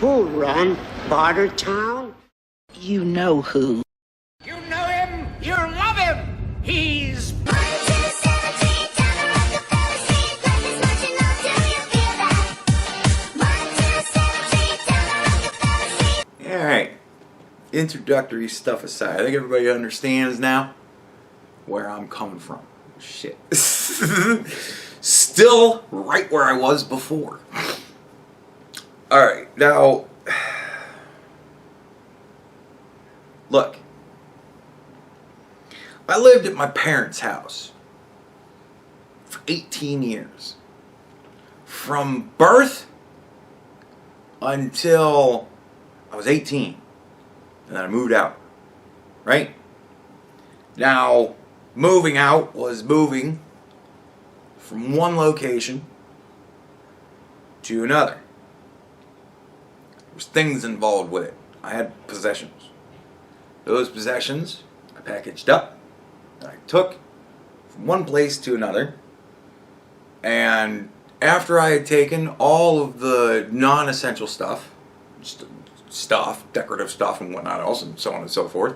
Who run Bartertown? You know who. You know him, you love him. He's... Alright, introductory stuff aside, I think everybody understands now where I'm coming from. Shit. Still right where I was before. Alright, now, look, I lived at my parents' house for 18 years. From birth until I was 18. And then I moved out. Right? Now, moving out was moving from one location to another. There was things involved with it. I had possessions. Those possessions I packaged up and I took from one place to another. And after I had taken all of the non-essential stuff, decorative stuff and whatnot else, and so on and so forth,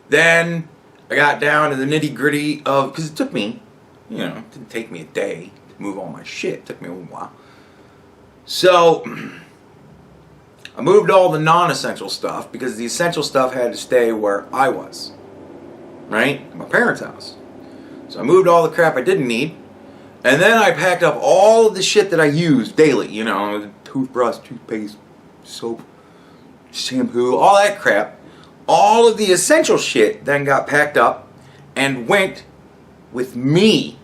then I got down to the nitty-gritty of, because it took me, you know, it didn't take me a day to move all my shit. It took me a while. So I moved all the non-essential stuff because the essential stuff had to stay where I was, right? At my parents' house. So I moved all the crap I didn't need, and then I packed up all of the shit that I used daily, you know, toothbrush, toothpaste, soap, shampoo, all that crap. All of the essential shit then got packed up and went with me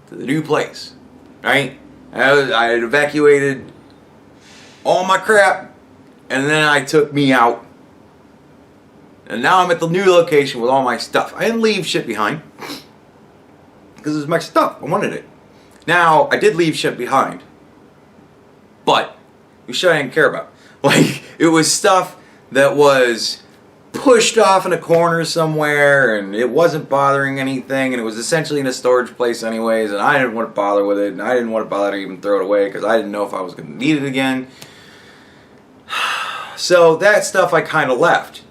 to the new place, right? I had evacuated all my crap, and then I took me out, and now I'm at the new location with all my stuff. I didn't leave shit behind because it was my stuff. I wanted it. Now, I did leave shit behind, but we shit I didn't care about. Like, it was stuff that was pushed off in a corner somewhere, and it wasn't bothering anything, and it was essentially in a storage place anyways, and I didn't want to bother with it, and I didn't want to bother to even throw it away because I didn't know if I was going to need it again. So that stuff I kind of left.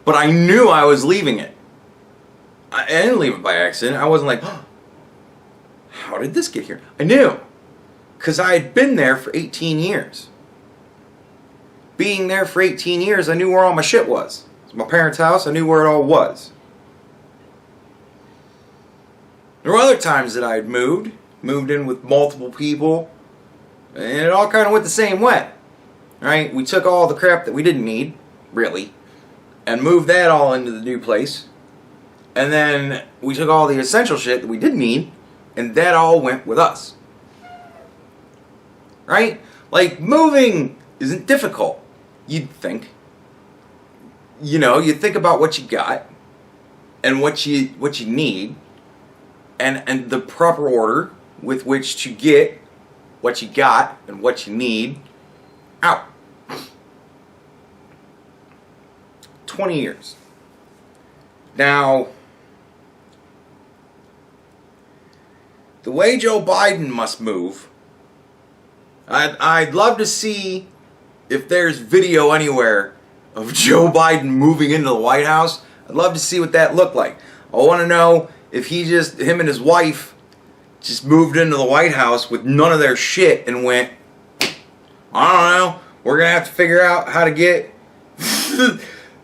But I knew I was leaving it. I didn't leave it by accident. I wasn't like, oh, how did this get here? I knew. Because I had been there for 18 years. Being there for 18 years, I knew where all my shit was. It's my parents' house, I knew where it all was. There were other times that I had moved in with multiple people, and it all kind of went the same way. Right? We took all the crap that we didn't need, really, and moved that all into the new place. And then we took all the essential shit that we didn't need, and that all went with us. Right? Like, moving isn't difficult, you'd think. You know, you think about what you got and what you need, and the proper order with which to get what you got and what you need out. 20 years. Now, the way Joe Biden must move, I'd love to see if there's video anywhere of Joe Biden moving into the White House. I'd love to see what that looked like. I want to know if him and his wife just moved into the White House with none of their shit and went, I don't know, we're going to have to figure out how to get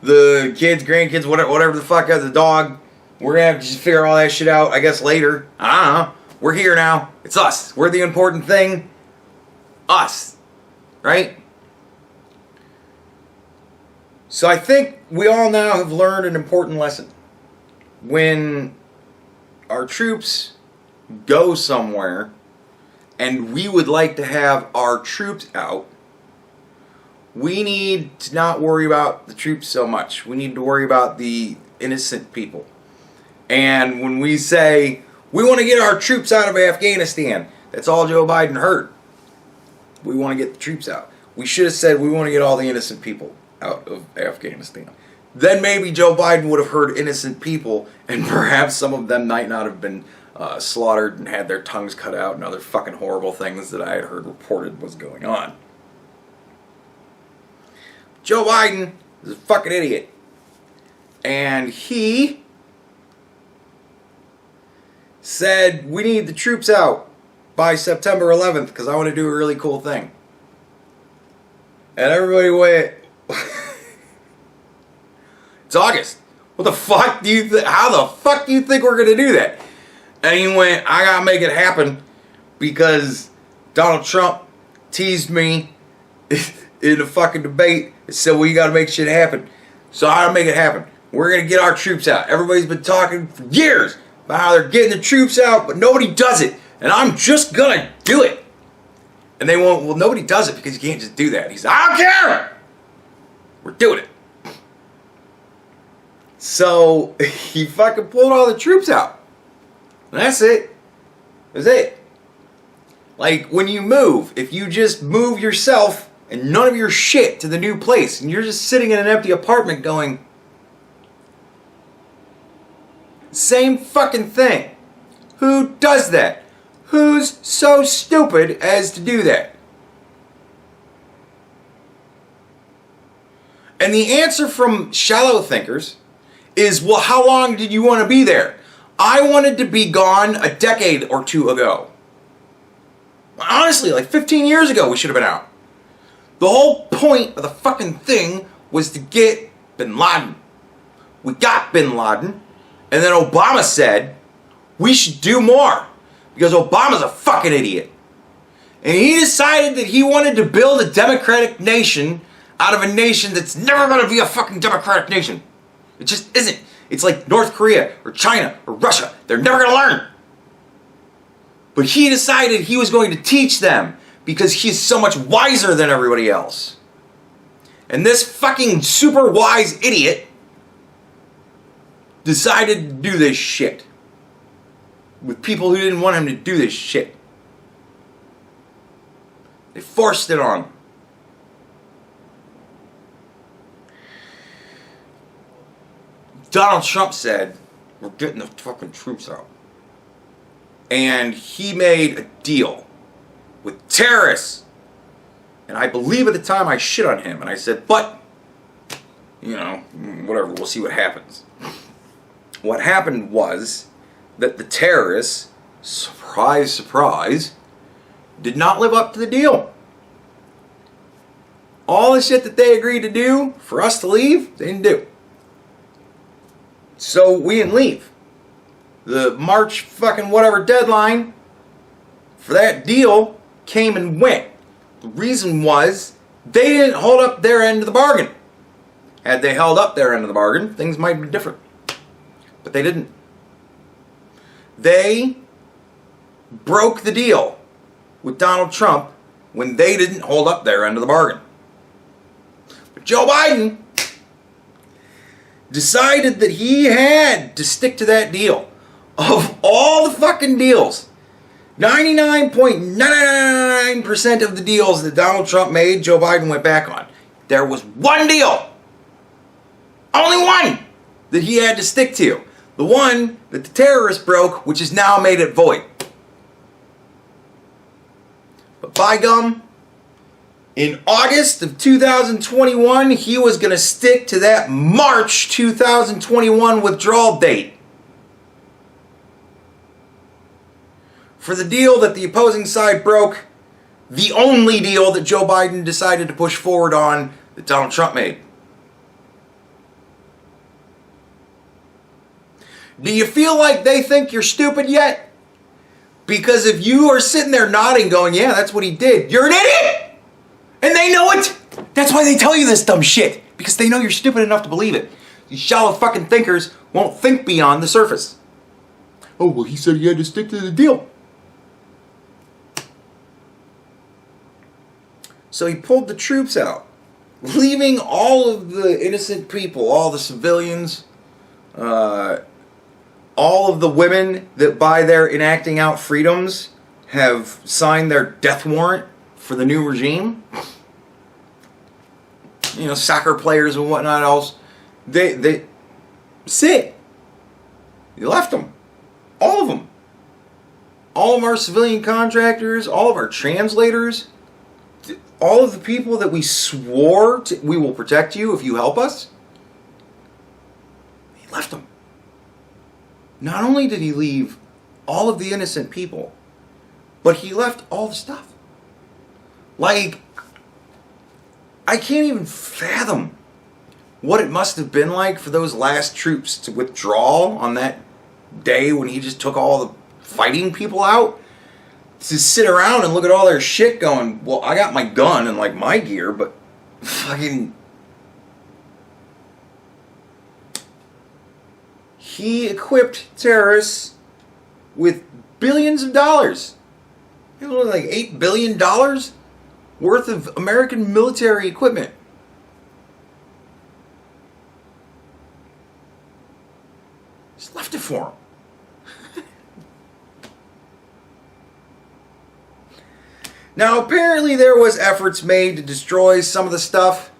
the kids, grandkids, whatever the fuck, the dog. We're going to have to just figure all that shit out, I guess, later. I don't know. We're here now. It's us. We're the important thing. Us. Right? So I think we all now have learned an important lesson. When our troops go somewhere and we would like to have our troops out, we need to not worry about the troops so much. We need to worry about the innocent people. And when we say, we want to get our troops out of Afghanistan, that's all Joe Biden heard. We want to get the troops out. We should have said, we want to get all the innocent people out of Afghanistan. Then maybe Joe Biden would have heard innocent people, and perhaps some of them might not have been slaughtered and had their tongues cut out and other fucking horrible things that I had heard reported was going on. Joe Biden is a fucking idiot. And he said, we need the troops out by September 11th because I want to do a really cool thing. And everybody went, it's August. What the fuck do you think? How the fuck do you think we're going to do that? And he went, I got to make it happen because Donald Trump teased me in a fucking debate and said, well, you got to make shit happen. So I got to make it happen. We're going to get our troops out. Everybody's been talking for years about how they're getting the troops out, but nobody does it. And I'm just going to do it. And they won't, well, nobody does it because you can't just do that. He said, I don't care. We're doing it. So he fucking pulled all the troops out. And that's it. That's it. Like when you move, if you just move yourself and none of your shit to the new place, and you're just sitting in an empty apartment going, same fucking thing. Who does that? Who's so stupid as to do that? And the answer from shallow thinkers is, well, how long did you want to be there? I wanted to be gone a decade or two ago. Honestly, like 15 years ago we should have been out. The whole point of the fucking thing was to get Bin Laden. We got Bin Laden, and then Obama said we should do more because Obama's a fucking idiot. And he decided that he wanted to build a democratic nation out of a nation that's never going to be a fucking democratic nation. It just isn't. It's like North Korea or China or Russia. They're never going to learn. But he decided he was going to teach them because he's so much wiser than everybody else. And this fucking super wise idiot decided to do this shit with people who didn't want him to do this shit. They forced it on him. Donald Trump said, we're getting the fucking troops out. And he made a deal with terrorists. And I believe at the time I shit on him. And I said, but, you know, whatever, we'll see what happens. What happened was that the terrorists, surprise, surprise, did not live up to the deal. All the shit that they agreed to do for us to leave, they didn't do. So we didn't leave. The March fucking whatever deadline for that deal came and went. The reason was they didn't hold up their end of the bargain. Had they held up their end of the bargain, things might be different. But they didn't. They broke the deal with Donald Trump when they didn't hold up their end of the bargain. But Joe Biden decided that he had to stick to that deal. Of all the fucking deals, 99.99% of the deals that Donald Trump made, Joe Biden went back on. There was one deal, only one, that he had to stick to. The one that the terrorists broke, which has now made it void. But by gum, in August of 2021, he was going to stick to that March 2021 withdrawal date. For the deal that the opposing side broke, the only deal that Joe Biden decided to push forward on that Donald Trump made. Do you feel like they think you're stupid yet? Because if you are sitting there nodding going, yeah, that's what he did, you're an idiot! And they know it! That's why they tell you this dumb shit. Because they know you're stupid enough to believe it. These shallow fucking thinkers won't think beyond the surface. Oh, well, he said he had to stick to the deal. So he pulled the troops out, leaving all of the innocent people, all the civilians, all of the women that by their enacting out freedoms have signed their death warrant for the new regime. You know, soccer players and whatnot else. They sit. You left them. All of them. All of our civilian contractors, all of our translators. all of the people that we swore we will protect you if you help us, he left them. Not only did he leave all of the innocent people, but he left all the stuff. Like, I can't even fathom what it must have been like for those last troops to withdraw on that day when he just took all the fighting people out, to sit around and look at all their shit going, well, I got my gun and like my gear, but fucking... He equipped terrorists with billions of dollars. It was like $8 billion worth of American military equipment. Just left it for him. Now, apparently there was efforts made to destroy some of the stuff.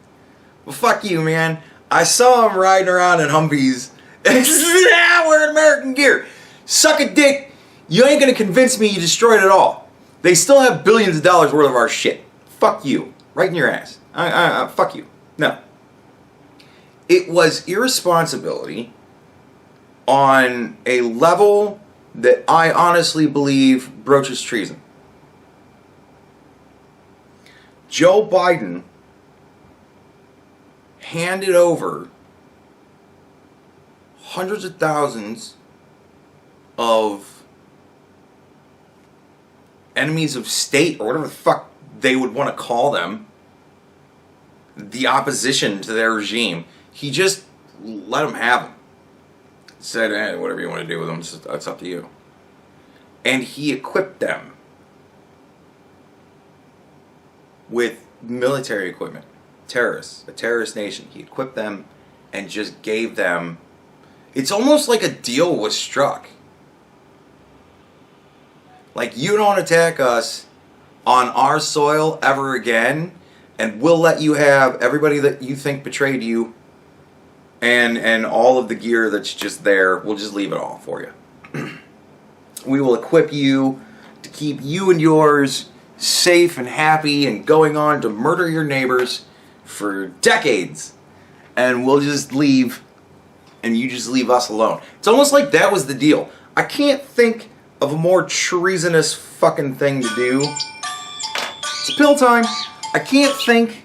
Well, fuck you, man. I saw him riding around in Humvees. Yeah, wearing American gear. Suck a dick. You ain't gonna convince me you destroyed it all. They still have billions of dollars worth of our shit. Fuck you. Right in your ass. Fuck you. No. It was irresponsibility on a level that I honestly believe broaches treason. Joe Biden handed over hundreds of thousands of enemies of state, or whatever the fuck they would want to call them, the opposition to their regime. He just let them have them. Said, whatever you want to do with them, it's up to you. And he equipped them with military equipment. Terrorists, a terrorist nation. He equipped them and just gave them... It's almost like a deal was struck. Like, you don't attack us on our soil ever again, and we'll let you have everybody that you think betrayed you and all of the gear that's just there. We'll just leave it all for you. We will equip you to keep you and yours safe and happy and going on to murder your neighbors for decades. And we'll just leave, and you just leave us alone. It's almost like that was the deal. I can't think of a more treasonous fucking thing to do. It's pill time. I can't think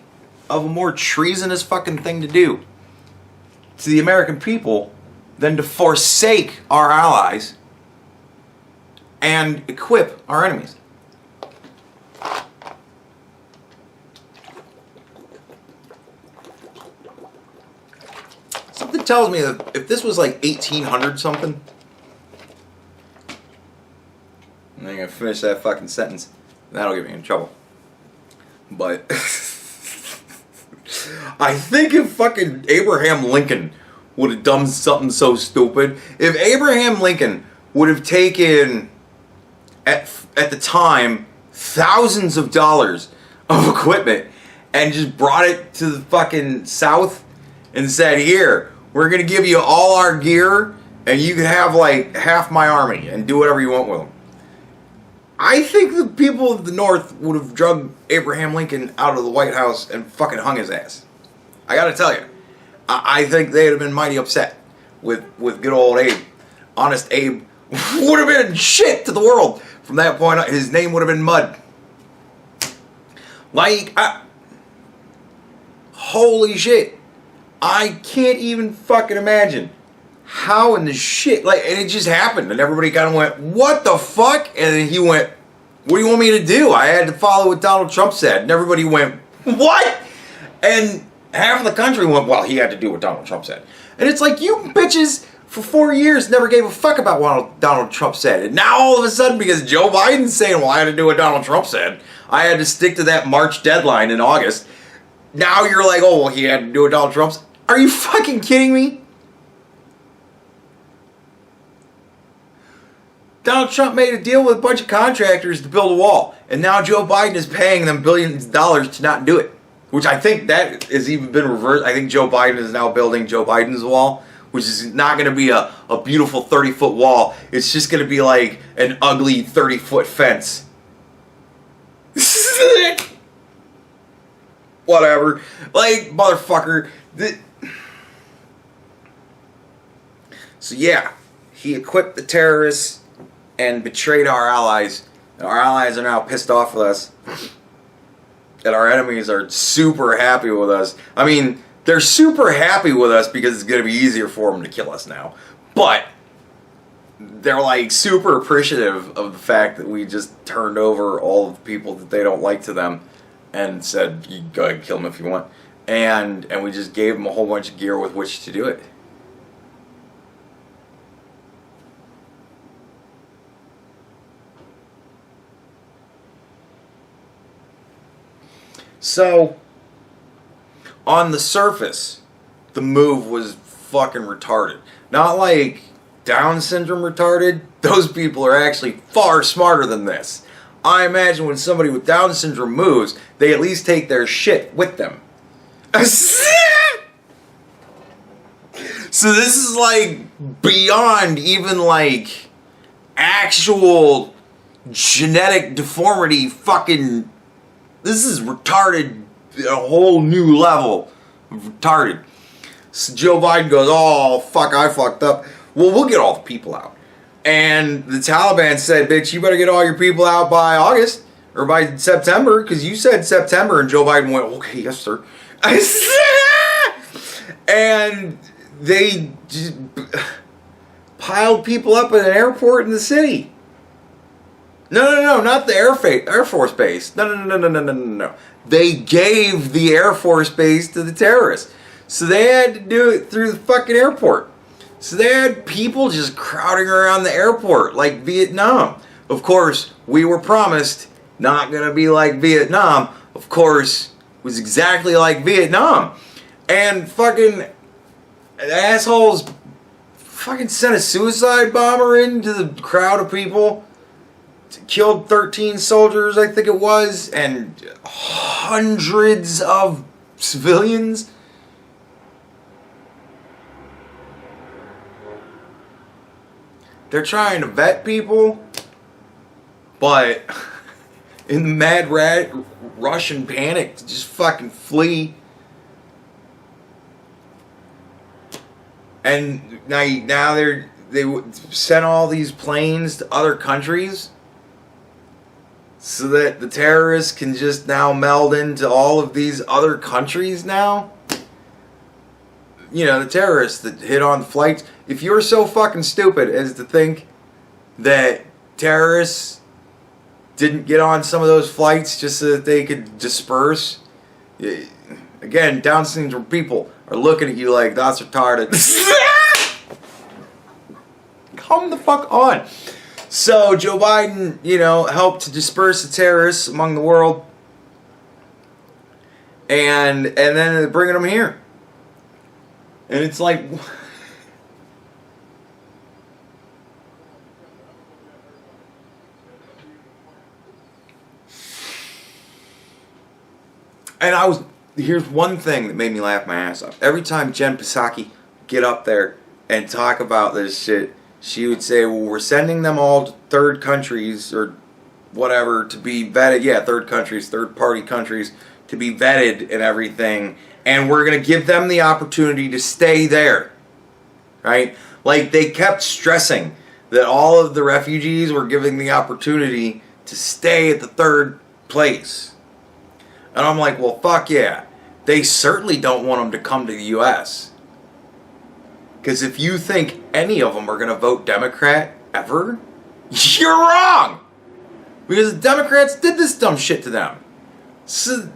of a more treasonous fucking thing to do to the American people than to forsake our allies and equip our enemies. Something tells me that if this was like 1800 something, and I'm gonna finish that fucking sentence, that'll get me in trouble. But I think if fucking Abraham Lincoln would have done something so stupid, if Abraham Lincoln would have taken at the time thousands of dollars of equipment and just brought it to the fucking South and said, here, we're gonna give you all our gear and you can have like half my army and do whatever you want with them, I think the people of the North would have drugged Abraham Lincoln out of the White House and fucking hung his ass. I gotta tell you, I think they'd have been mighty upset with good old Abe. Honest Abe would have been shit to the world from that point on. His name would have been mud. Like, holy shit. I can't even fucking imagine how in the shit, like, and it just happened, and everybody kind of went, what the fuck? And then he went, what do you want me to do? I had to follow what Donald Trump said. And everybody went, what? And half of the country went, well, he had to do what Donald Trump said. And it's like, you bitches for 4 years never gave a fuck about what Donald Trump said. And now all of a sudden, because Joe Biden's saying, well, I had to do what Donald Trump said, I had to stick to that March deadline in August. Now you're like, oh, well, he had to do what Donald Trump said. Are you fucking kidding me? Donald Trump made a deal with a bunch of contractors to build a wall, and now Joe Biden is paying them billions of dollars to not do it, which I think that has even been reversed. I think Joe Biden is now building Joe Biden's wall, which is not going to be a beautiful 30-foot wall. It's just going to be like an ugly 30-foot fence. whatever. Like, motherfucker. So yeah, he equipped the terrorists and betrayed our allies. And our allies are now pissed off with us. And our enemies are super happy with us. I mean, they're super happy with us because it's going to be easier for them to kill us now. But they're like super appreciative of the fact that we just turned over all of the people that they don't like to them and said, you go ahead and kill them if you want. And we just gave them a whole bunch of gear with which to do it. So, on the surface, the move was fucking retarded. Not like Down syndrome retarded. Those people are actually far smarter than this. I imagine when somebody with Down syndrome moves, they at least take their shit with them. So this is like beyond even like actual genetic deformity fucking... This is retarded, a whole new level of retarded. So Joe Biden goes, oh, fuck, I fucked up. Well, we'll get all the people out. And the Taliban said, bitch, you better get all your people out by August or by September, because you said September. And Joe Biden went, okay, yes, sir. And they just piled people up at an airport in the city. No, not the Air Force Base. No. They gave the Air Force Base to the terrorists. So they had to do it through the fucking airport. So they had people just crowding around the airport like Vietnam. Of course, we were promised not going to be like Vietnam. Of course, it was exactly like Vietnam. And fucking assholes fucking sent a suicide bomber into the crowd of people. Killed 13 soldiers, I think it was, and hundreds of civilians. They're trying to vet people, but in the mad rush and panic to just fucking flee. And now they sent all these planes to other countries so that the terrorists can just now meld into all of these other countries now. You know, the terrorists that hit on flights. If you're so fucking stupid as to think that terrorists didn't get on some of those flights just so that they could disperse, again, Down syndrome people are looking at you like, that's retarded. Come the fuck on. So Joe Biden, helped to disperse the terrorists among the world, and then they're bringing them here, and it's like, and here's one thing that made me laugh my ass off. Every time Jen Psaki get up there and talk about this shit, she would say, well, we're sending them all to third countries or whatever to be vetted. Yeah, third countries, third-party countries to be vetted and everything. And we're going to give them the opportunity to stay there. Right? Like, they kept stressing that all of the refugees were given the opportunity to stay at the third place. And I'm like, well, fuck yeah. They certainly don't want them to come to the U.S. Because if you think any of them are going to vote Democrat ever, you're wrong! Because the Democrats did this dumb shit to them. So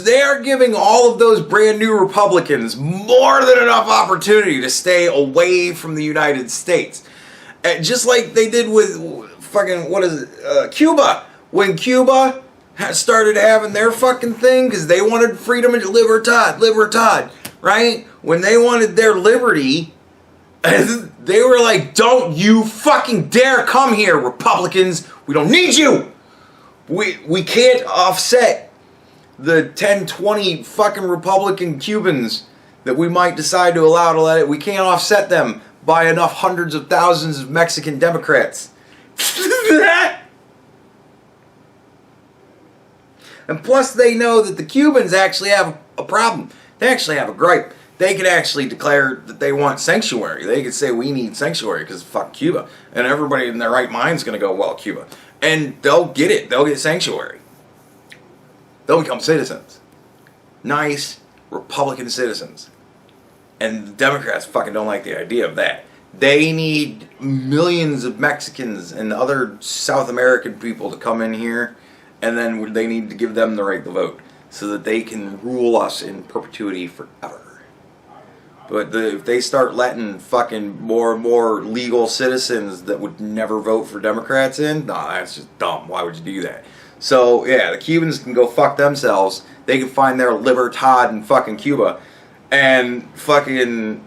they are giving all of those brand new Republicans more than enough opportunity to stay away from the United States. Just like they did with fucking, Cuba. When Cuba started having their fucking thing because they wanted freedom and libertad, right? When they wanted their liberty, they were like, don't you fucking dare come here, Republicans. We don't need you. We can't offset the 10, 20 fucking Republican Cubans that we might decide to allow to let it. We can't offset them by enough hundreds of thousands of Mexican Democrats. And plus they know that the Cubans actually have a problem. They actually have a gripe. They could actually declare that they want sanctuary. They could say we need sanctuary because fuck Cuba. And everybody in their right mind is going to go, well, Cuba. And they'll get it. They'll get sanctuary. They'll become citizens. Nice Republican citizens. And the Democrats fucking don't like the idea of that. They need millions of Mexicans and other South American people to come in here, and then they need to give them the right to vote so that they can rule us in perpetuity forever. But if they start letting fucking more and more legal citizens that would never vote for Democrats in, nah, that's just dumb. Why would you do that? So, yeah, the Cubans can go fuck themselves. They can find their libertad in fucking Cuba. And fucking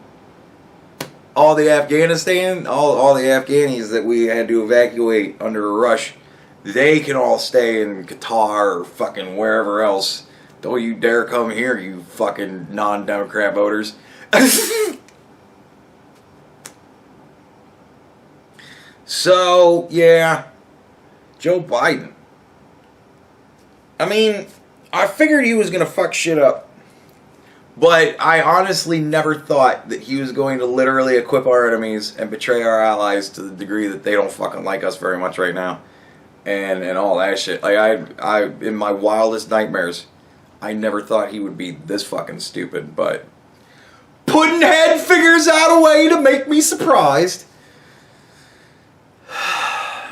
all the Afghanistan, all the Afghanis that we had to evacuate under a rush, they can all stay in Qatar or fucking wherever else. Don't you dare come here, you fucking non-Democrat voters. So, yeah, Joe Biden. I mean, I figured he was going to fuck shit up. But I honestly never thought that he was going to literally equip our enemies and betray our allies to the degree that they don't fucking like us very much right now. And all that shit. Like, I in my wildest nightmares, I never thought he would be this fucking stupid, but Puddinhead figures out a way to make me surprised.